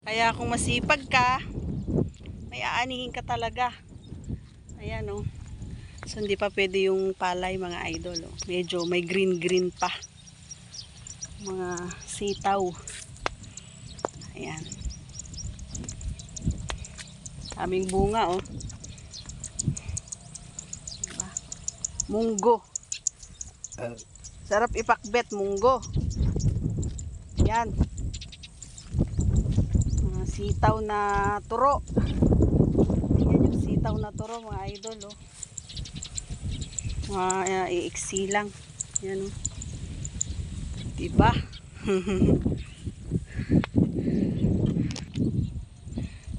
Kaya kung masipag ka, may aanihin ka talaga. Ayan oh. So hindi pa pwede yung palay mga idol oh. Medyo may green pa. Mga sitaw. Ayan. Aming bunga oh. Diba? Munggo. Sarap ipakbet munggo. Yan. Mga sitaw na turo. Yan yung sitaw na turo mga idol oh. Mga iiksi lang. Yan oh. Diba?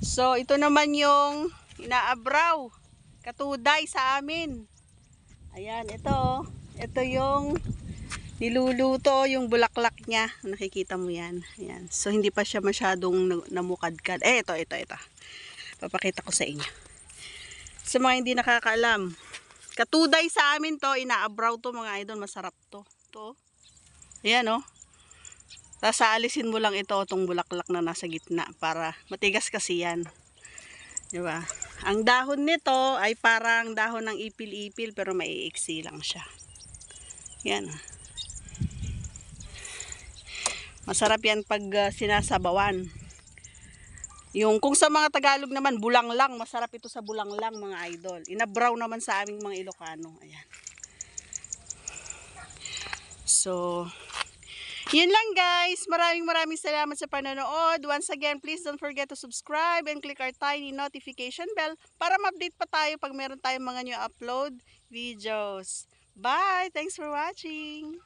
So ito naman yung inaabraw. Katuday sa amin. Ayan, ito oh. Ito yung niluluto, yung bulaklak niya. Nakikita mo yan. Ayan. So hindi pa siya masyadong namukadkad. Ito. Papakita ko sa inyo. Sa mga hindi nakakaalam. Katuday sa amin to, inaabraw to mga idol. Masarap to. Ito. Ayan oh. Tapos aalisin mo lang ito, itong bulaklak na nasa gitna. Para matigas kasi yan. Diba? Ang dahon nito ay parang dahon ng ipil-ipil pero maiiksi lang siya. Yan. Masarap yan pag sinasabawan. Yung kung sa mga Tagalog naman, bulang lang. Masarap ito sa bulang lang mga idol. Inabraw naman sa aming mga Ilocano. Ayan. So, yun lang guys. Maraming salamat sa panonood. Once again, please don't forget to subscribe and click our tiny notification bell para ma-update pa tayo pag meron tayong mga new upload videos. Bye! Thanks for watching!